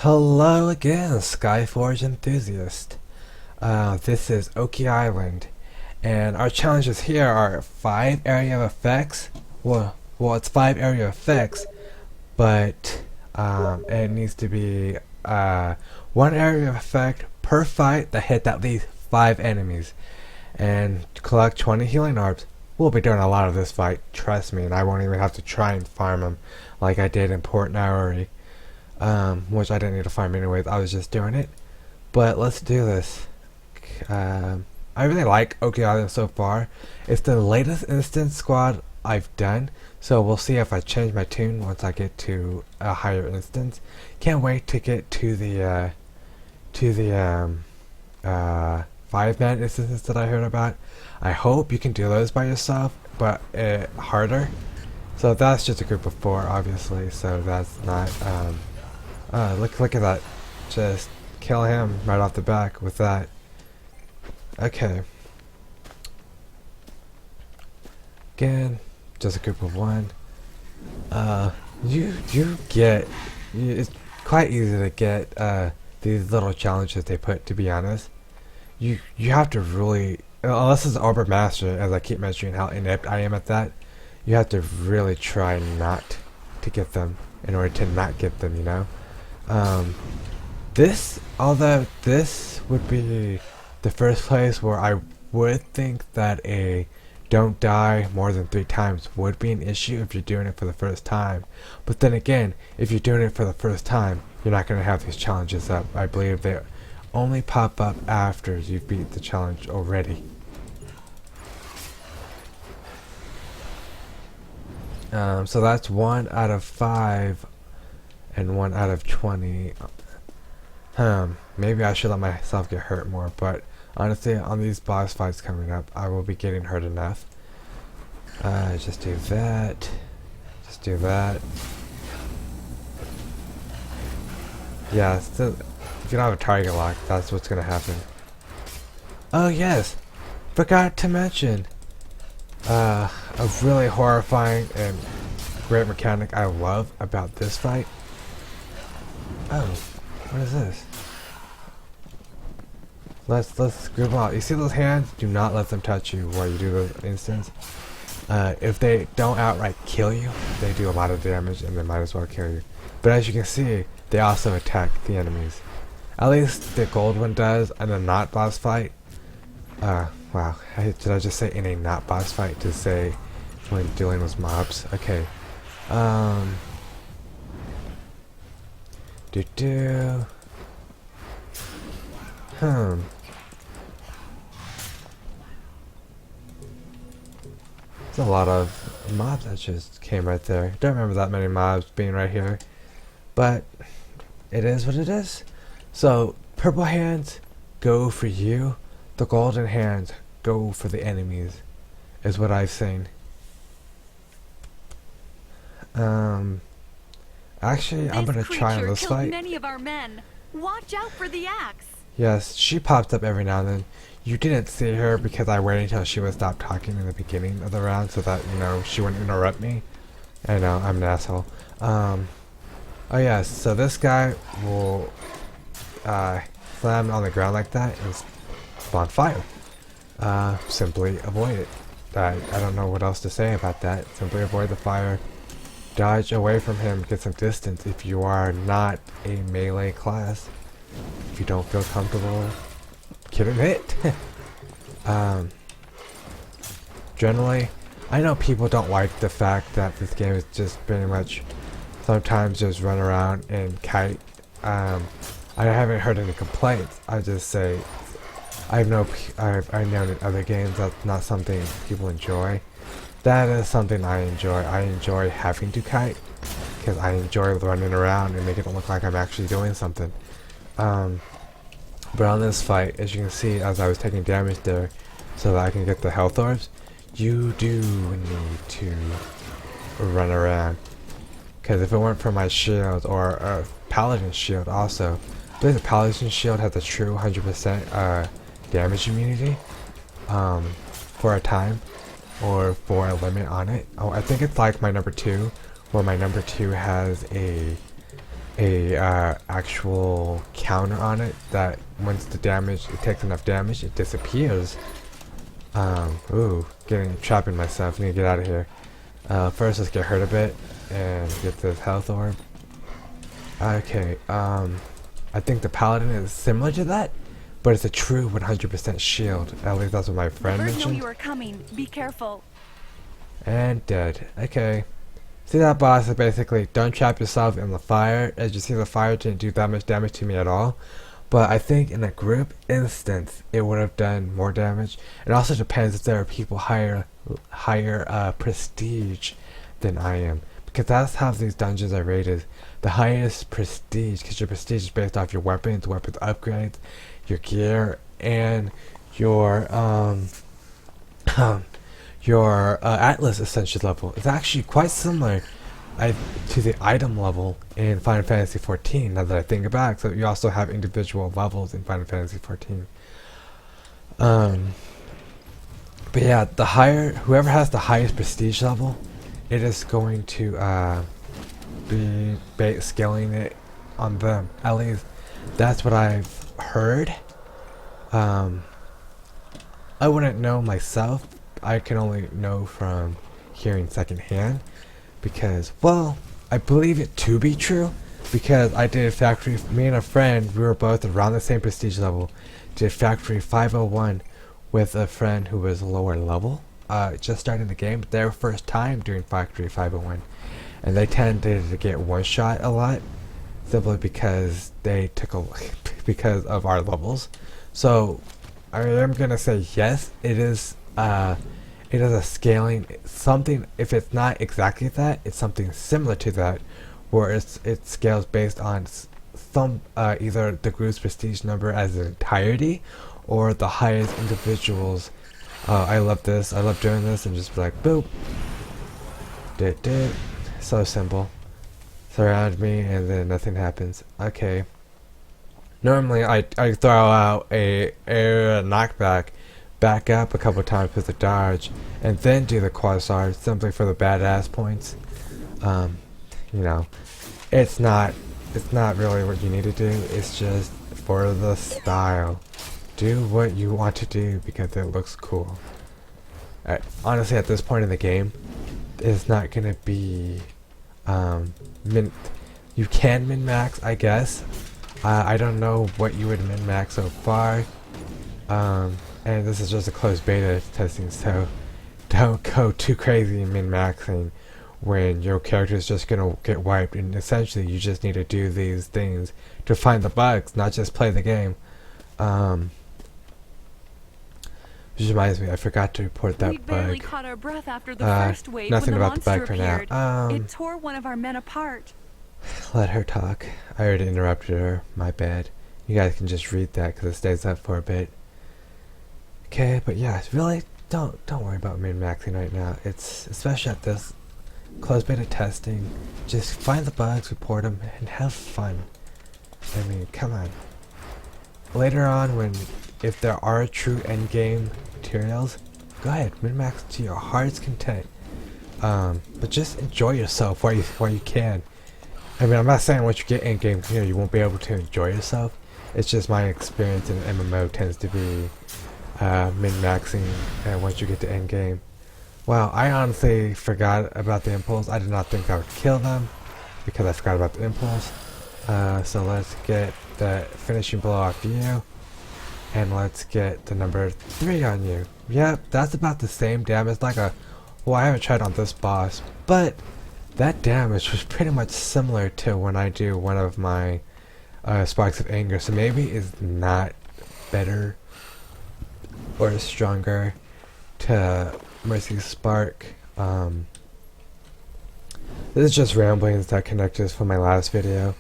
Hello again, Skyforge enthusiast. This is Okki Island, and our challenges here are 5 area of effects. It's 5 area of effects, but it needs to be 1 area of effect per fight that hits at least 5 enemies, and collect 20 healing orbs. We'll be doing a lot of this fight, trust me, and I won't even have to try and farm them like I did in Port Nowari. Which I didn't need to farm anyways, I was just doing it. But let's do this. I really like Okki Island so far. It's the latest instance squad I've done, so we'll see if I change my tune once I get to a higher instance. Can't wait to get to the 5-man instances that I heard about. I hope you can do those by yourself, but harder. So that's just a group of 4, obviously, so that's not look at that. Just kill him right off the back with that. Okay. Again, just a group of 1. It's quite easy to get these little challenges they put, to be honest. You have to really, unless it's Arbor Master, as I keep mentioning how inept I am at that, you have to really try not to get them in order to not get them, you know? Although this would be the first place where I would think that a don't die more than 3 times would be an issue if you're doing it for the first time. But then again, if you're doing it for the first time, you're not going to have these challenges up. I believe they only pop up after you beat the challenge already. So that's 1 out of 5 and 1 out of 20. Maybe I should let myself get hurt more, but honestly, on these boss fights coming up, I will be getting hurt enough. Just do that. Just do that. Yeah, still, if you don't have a target lock, that's what's gonna happen. Oh yes! Forgot to mention! A really horrifying and great mechanic I love about this fight. Oh, what is this? Let's group out. You see those hands? Do not let them touch you while you do the instance. If they don't outright kill you, they do a lot of damage and they might as well kill you. But as you can see, they also attack the enemies. At least the gold one does in a not boss fight. Wow, did I just say in a not boss fight to say when dealing with mobs? Okay. There's a lot of mobs that just came right there. Don't remember that many mobs being right here, but it is what it is. So purple hands go for you, the golden hands go for the enemies, is what I've seen. Actually, I'm gonna try on this fight. Many of our men. Watch out for the axe. Yes, she pops up every now and then. You didn't see her because I waited until she would stop talking in the beginning of the round so that, you know, she wouldn't interrupt me. I know, I'm an asshole. Oh yes, so this guy will slam on the ground like that and spawn fire. Simply avoid it. I don't know what else to say about that. Simply avoid the fire. Dodge away from him, get some distance if you are not a melee class. If you don't feel comfortable getting hit. Generally, I know people don't like the fact that this game is just pretty much sometimes just run around and kite. I haven't heard any complaints. I just say I've known in other games that's not something people enjoy. That is something I enjoy. I enjoy having to kite because I enjoy running around and making it look like I'm actually doing something. But on this fight, as you can see, as I was taking damage there, so that I can get the health orbs, you do need to run around. Because if it weren't for my shield, or a paladin shield also, I believe the paladin shield has a true 100% damage immunity for a time, or for a limit on it. Oh, I think it's like my number 2, where my number 2 has a a actual counter on it that once the damage, it takes enough damage, it disappears. Ooh, getting trapping myself. Need to get out of here. First, let's get hurt a bit and get this health orb. Okay. I think the paladin is similar to that, but it's a true 100% shield. At least that's what my friend Birds know mentioned. you are coming. Be careful. And dead. Okay. See, that boss is basically don't trap yourself in the fire. As you see, the fire didn't do that much damage to me at all. But I think in a group instance, it would have done more damage. It also depends if there are people higher prestige than I am. Because that's how these dungeons are rated. The highest prestige, because your prestige is based off your weapons upgrades, your gear, and your Atlas Ascension level. It's actually quite similar to the item level in Final Fantasy XIV, now that I think back. So you also have individual levels in Final Fantasy XIV. But yeah, whoever has the highest prestige level, it is going to be scaling it on them. At least that's what I've heard. I wouldn't know myself. I can only know from hearing secondhand, because, well, I believe it to be true, because I did factory, me and a friend, we were both around the same prestige level, did factory 501 with a friend who was lower level, just starting the game, their first time doing factory 501, and they tended to get one shot a lot, simply because they took because of our levels. So I am gonna say yes, it is a scaling something. If it's not exactly that, it's something similar to that, where it scales based on some either the group's prestige number as an entirety, or the highest individuals. I love this. I love doing this, and just be like boop, did. So simple. Surround me, and then nothing happens. Okay. Normally, I throw out a knockback, back up a couple times with the dodge, and then do the quasar simply for the badass points. You know, it's not really what you need to do. It's just for the style. Do what you want to do because it looks cool. Honestly, at this point in the game, it's not gonna be you can min-max, I guess. I don't know what you would min-max so far. And this is just a closed beta testing, so don't go too crazy in min-maxing when your character is just gonna get wiped, and essentially you just need to do these things to find the bugs, not just play the game. Which reminds me, I forgot to report that We bug. barely caught our breath after the first wave Nothing when the about the monster bug for now. appeared. It tore one of our men apart. Let her talk. I already interrupted her. My bad. You guys can just read that because it stays up for a bit. Okay, but yeah, really don't worry about min-maxing right now. It's especially at this closed beta testing. Just find the bugs, report them, and have fun. I mean, come on. Later on, if there are true endgame materials, go ahead, min-max to your heart's content. But just enjoy yourself while you can. I mean, I'm not saying once you get endgame, you won't be able to enjoy yourself. It's just my experience in MMO tends to be min-maxing once you get to endgame. Wow, I honestly forgot about the impulse. I did not think I would kill them because I forgot about the impulse. So let's get the finishing blow off you, and let's get the number 3 on you. Yep, that's about the same damage. Well, I haven't tried on this boss, but that damage was pretty much similar to when I do one of my Sparks of Anger. So maybe it's not better or stronger to Mercy Spark. This is just ramblings that connect us from my last video.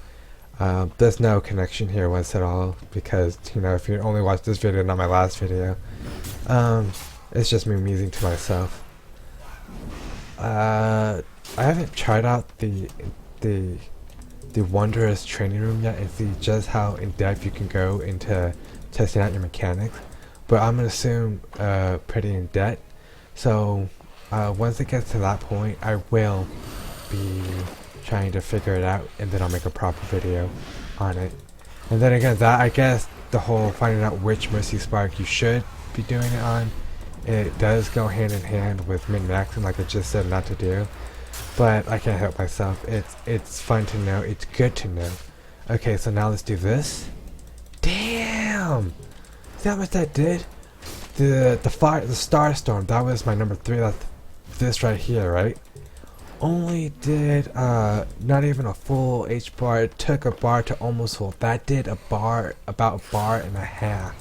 There's no connection here once at all, because if you only watch this video, not my last video, it's just me musing to myself. I haven't tried out the wondrous training room yet and see just how in depth you can go into testing out your mechanics, but I'm gonna assume pretty in depth. So once it gets to that point, I will be trying to figure it out, and then I'll make a proper video on it. And then again, that I guess the whole finding out which Mercy Spark you should be doing it on, it does go hand in hand with min-maxing, like I just said not to do. But I can't help myself. It's fun to know. It's good to know. Okay, so now let's do this. Damn! See how much that did? The Star Storm, that was my number 3. That's this right here, right? Only did not even a full H bar. It took a bar to almost full. That did about a bar and a half.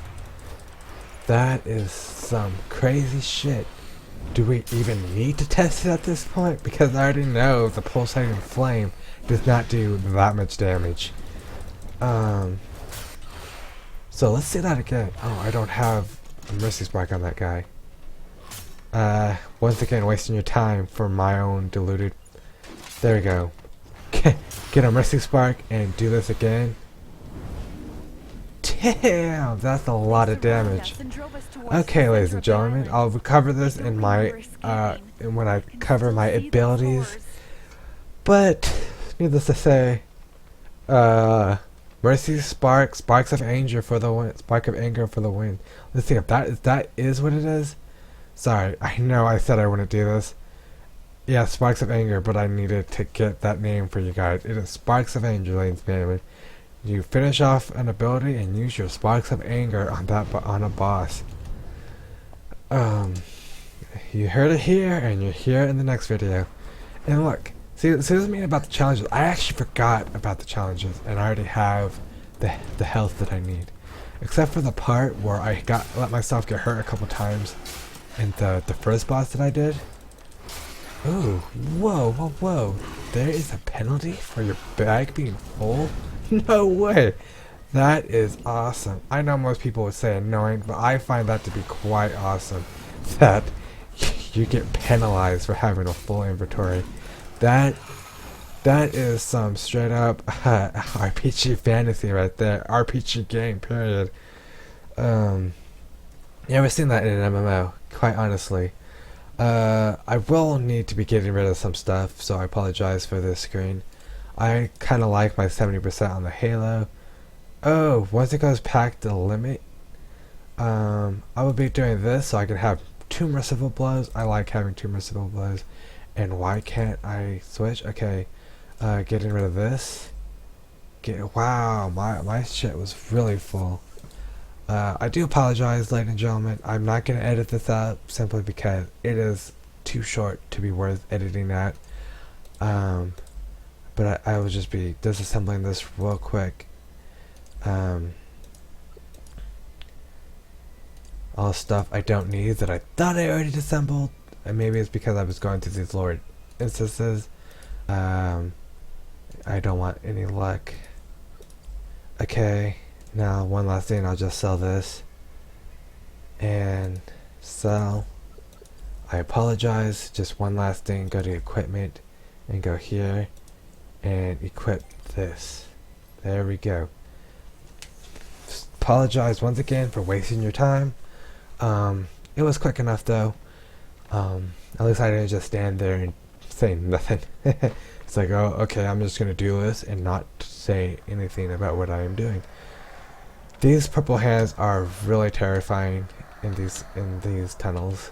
That is some crazy shit. Do we even need to test it at this point? Because I already know the pulsating flame does not do that much damage. So let's see that again. Oh, I don't have a Mercy Spark on that guy. Once again, wasting your time for my own deluded. There we go. Get a Mercy Spark and do this again. Damn, that's a lot of damage. Okay, ladies and gentlemen, I'll cover this in my when I cover my abilities. But needless to say, Mercy Spark, Sparks of Anger for the win. Spark of Anger for the win. Let's see if that is what it is. Sorry, I know I said I wouldn't do this. Yeah, Sparks of Anger, but I needed to get that name for you guys. It is Sparks of Anger, ladies and gentlemen. You finish off an ability and use your Sparks of Anger on a boss. You heard it here, and you're here in the next video. And look, see what I mean about the challenges. I actually forgot about the challenges, and I already have the health that I need, except for the part where I let myself get hurt a couple times. And the first boss that I did. Ooh, whoa. There is a penalty for your bag being full? No way! That is awesome. I know most people would say annoying, but I find that to be quite awesome. That you get penalized for having a full inventory. That is some straight up RPG fantasy right there. RPG game, period. Never seen that in an MMO, quite honestly. I will need to be getting rid of some stuff, so I apologize for this screen. I kind of like my 70% on the Halo. Oh, once it goes past the limit, I will be doing this so I can have 2 merciful blows. I like having 2 merciful blows. And why can't I switch? Okay, getting rid of this. Wow, my shit was really full. I do apologize, ladies and gentlemen. I'm not going to edit this out simply because it is too short to be worth editing that. But I will just be disassembling this real quick. All stuff I don't need that I thought I already disassembled. And maybe it's because I was going through these lower instances. I don't want any luck. Okay. Now, one last thing, I'll just sell this. And sell. I apologize. Just one last thing, go to equipment and go here and equip this. There we go. Apologize once again for wasting your time. It was quick enough though. At least I didn't just stand there and say nothing. It's like, oh, okay, I'm just gonna do this and not say anything about what I am doing. These purple hands are really terrifying in these tunnels.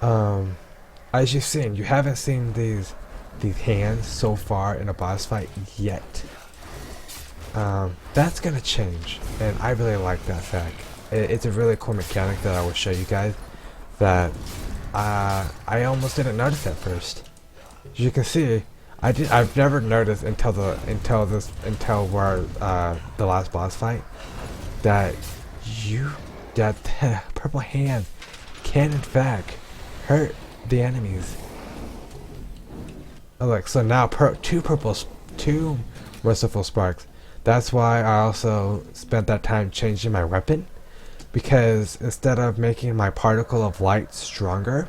As you've seen, you haven't seen these hands so far in a boss fight yet. That's gonna change, and I really like that fact. It's a really cool mechanic that I will show you guys that I almost didn't notice at first. As you can see, I've never noticed until the last boss fight that the purple hand can in fact hurt the enemies. Oh, look, so now two merciful sparks. That's why I also spent that time changing my weapon, because instead of making my particle of light stronger,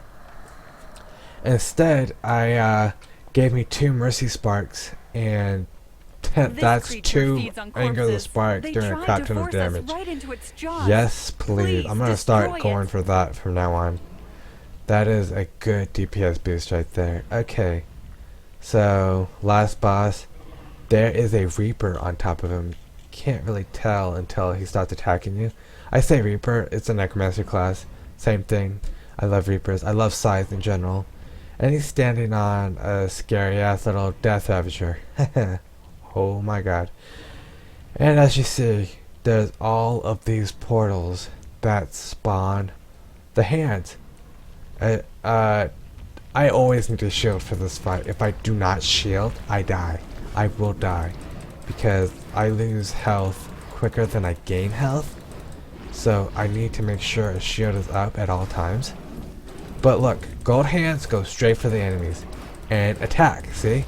instead I gave me 2 mercy sparks, and that's 2 angular sparks doing a crap ton of damage. Yes, please. I'm gonna start going for that from now on. That is a good DPS boost right there. Okay, So, last boss, there is a Reaper on top of him. Can't really tell until he starts attacking you. I say Reaper, it's a Necromancer class. Same thing. I love Reapers. I love Scythe in general. And he's standing on a scary ass little Death Ravager. Oh my god. And as you see, there's all of these portals that spawn the hands. I always need to shield for this fight. If I do not shield, I die. I will die. Because I lose health quicker than I gain health. So I need to make sure a shield is up at all times. But look, gold hands go straight for the enemies. And attack, see?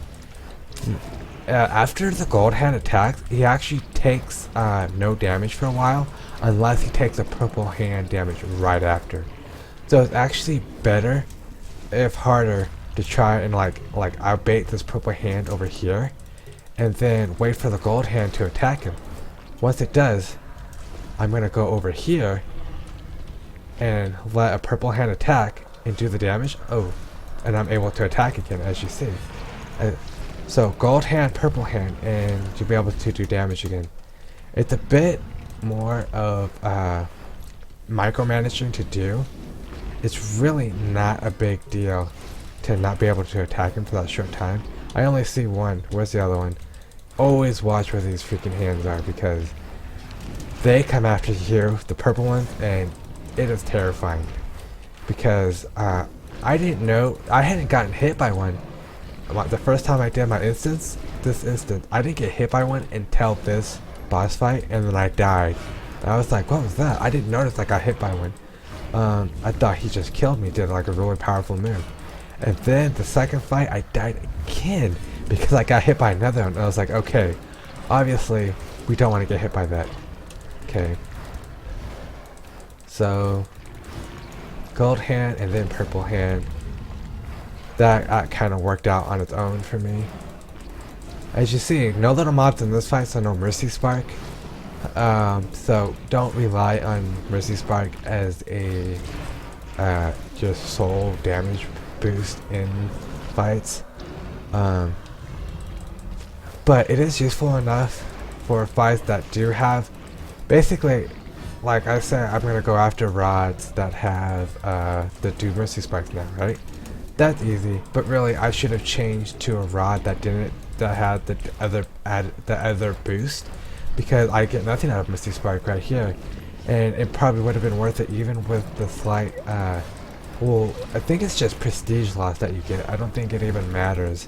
After the gold hand attacks, he actually takes no damage for a while. Unless he takes a purple hand damage right after. So it's actually better, if harder, to try and like outbait this purple hand over here. And then wait for the gold hand to attack him. Once it does, I'm going to go over here and let a purple hand attack and do the damage. Oh, and I'm able to attack again, as you see. So gold hand, purple hand, and you'll be able to do damage again. It's a bit more of micromanaging to do. It's really not a big deal to not be able to attack him for that short time. I only see one. Where's the other one? Always watch where these freaking hands are, because they come after you, the purple ones, and it is terrifying. Because I didn't know, I hadn't gotten hit by one. The first time I did my instance, I didn't get hit by one until this boss fight, and then I died. And I was like, what was that? I didn't notice I got hit by one. I thought he just killed me, did like a really powerful move. And then the second fight, I died again because I got hit by another one. And I was like, okay, obviously we don't want to get hit by that. Okay. So, gold hand and then purple hand. That kind of worked out on its own for me. As you see, no little mobs in this fight, so no Mercy Spark. So don't rely on Mercy Spark as a just sole damage boost in fights. But it is useful enough for fights that do have, basically, like I said, I'm gonna go after rods that have the do Mercy Sparks now, right? That's easy, but really I should have changed to a rod that had the other boost, because I get nothing out of Misty Spark right here, and it probably would have been worth it even with the slight well, I think it's just prestige loss that you get. I don't think it even matters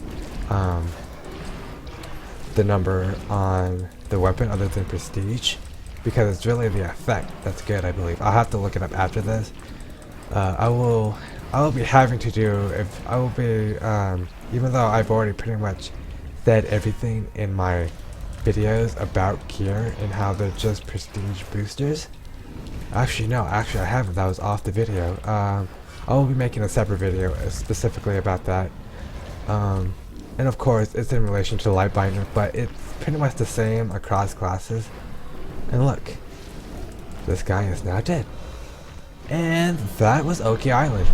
the number on the weapon other than prestige, because it's really the effect that's good, I believe. I'll have to look it up after this. I will be having to do, even though I've already pretty much said everything in my videos about gear and how they're just prestige boosters. Actually no, I haven't. That was off the video. I will be making a separate video specifically about that. And of course it's in relation to Lightbinder, but it's pretty much the same across classes. And look, this guy is now dead. And that was Okki Island.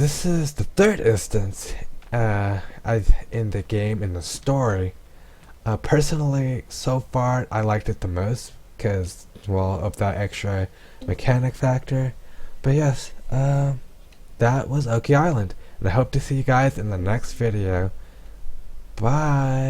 This is the third instance in the game, in the story. Personally, so far, I liked it the most because, well, of that extra mechanic factor. But yes, that was Okki Island. And I hope to see you guys in the next video. Bye!